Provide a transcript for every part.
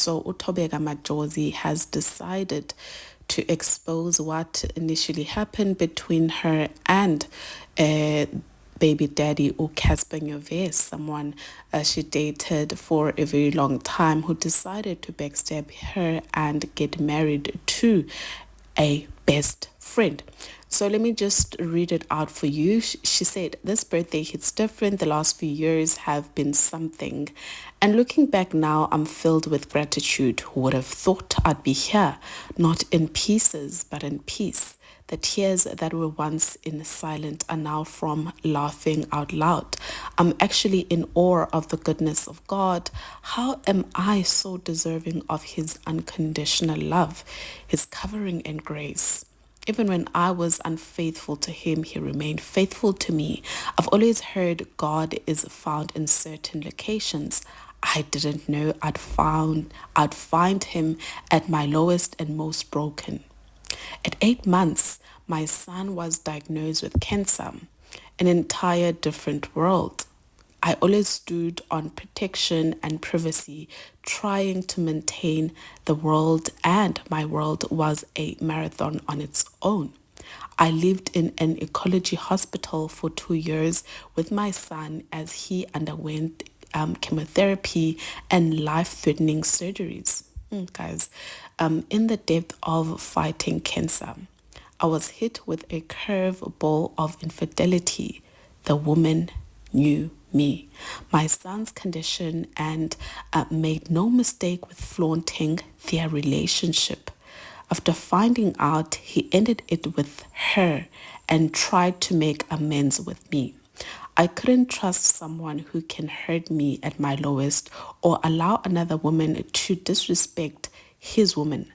So Thobeka Majosi has decided to expose what initially happened between her and baby daddy Cassper Nyovest, someone she dated for a very long time, who decided to backstab her and get married to a best friend. So let me just read it out for you. She said, "This birthday hits different. The last few years have been something. And looking back now, I'm filled with gratitude. Who would have thought I'd be here, not in pieces, but in peace? The tears that were once in silence are now from laughing out loud. I'm actually in awe of the goodness of God. How am I so deserving of His unconditional love, His covering and grace? Even when I was unfaithful to Him, He remained faithful to me. I've always heard God is found in certain locations. I didn't know I'd find Him at my lowest and most broken. At 8 months, my son was diagnosed with cancer, an entire different world. I always stood on protection and privacy, trying to maintain the world, and my world was a marathon on its own. I lived in an ecology hospital for 2 years with my son as he underwent chemotherapy and life-threatening surgeries. Guys, in the depth of fighting cancer, I was hit with a curveball of infidelity. The woman knew me, my son's condition, and made no mistake with flaunting their relationship. After finding out, he ended it with her and tried to make amends with me. I couldn't trust someone who can hurt me at my lowest or allow another woman to disrespect his woman.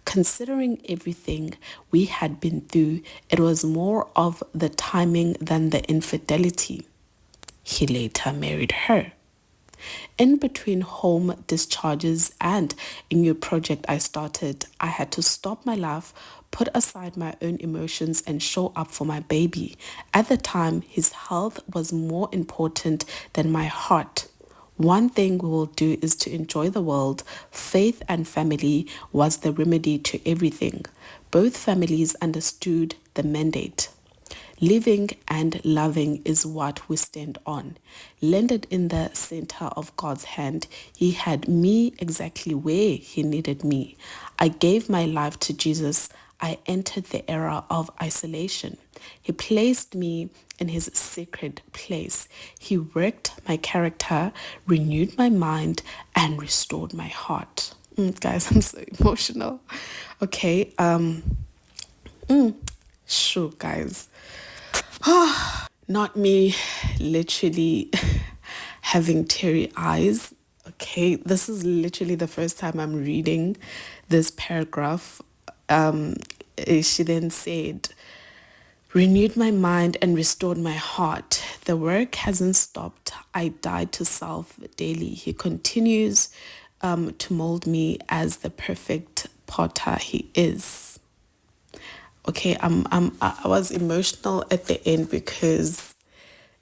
Considering everything we had been through, it was more of the timing than the infidelity. He later married her. In between home discharges and a new project I started, I had to stop my life, put aside my own emotions, and show up for my baby. At the time, his health was more important than my heart. One thing we will do is to enjoy the world. Faith and family was the remedy to everything. Both families understood the mandate. Living and loving is what we stand on. Landed in the center of God's hand, He had me exactly where He needed me. I gave my life to Jesus. I entered the era of isolation. He placed me in His sacred place. He worked my character, renewed my mind, and restored my heart. Guys, I'm so emotional. Okay, sure, guys. Not me literally having teary eyes. Okay, this is literally the first time I'm reading this paragraph. She then said, renewed my mind and restored my heart. The work hasn't stopped. I die to self daily. He continues to mold me as the perfect potter He is. Okay, I was emotional at the end because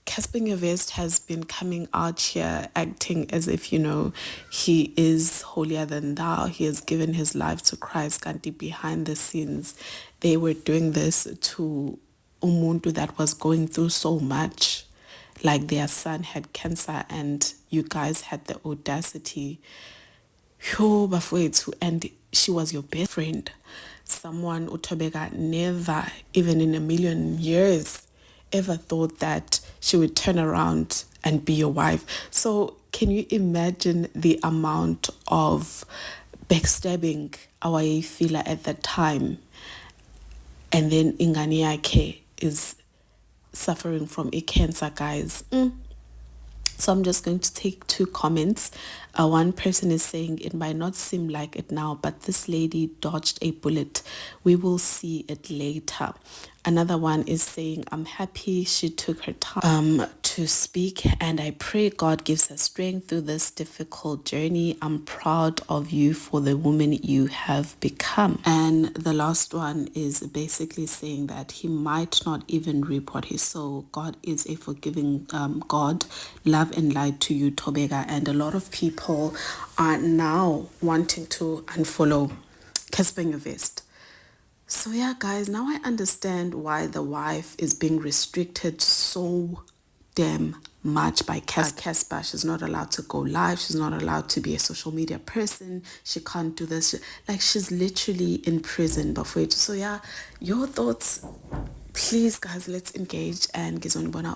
Cassper Nyovest has been coming out here acting as if, he is holier than thou. He has given his life to Christ. Kanti behind the scenes, they were doing this to umuntu that was going through so much. Like their son had cancer and you guys had the audacity. Yo, bafowethu, and she was your best friend. Someone Thobeka never, even in a million years, ever thought that she would turn around and be your wife. So can you imagine the amount of backstabbing awayifila at that time? And then ingane yakhe is suffering from a cancer, guys. So I'm just going to take 2 comments. One person is saying, it might not seem like it now, but this lady dodged a bullet. We will see it later. Another one is saying, I'm happy she took her time to speak, and I pray God gives her strength through this difficult journey. I'm proud of you for the woman you have become. And the last one is basically saying that he might not even reap what he sowed. God is a forgiving God. Love and light to you, Thobeka. And a lot of people are now wanting to unfollow Cassper Nyovest. So yeah, guys, now I understand why the wife is being restricted so damn much by Cassper. She's not allowed to go live. She's not allowed to be a social media person. She can't do this. Like, she's literally in prison before it. So yeah, your thoughts, please, guys, let's engage and get on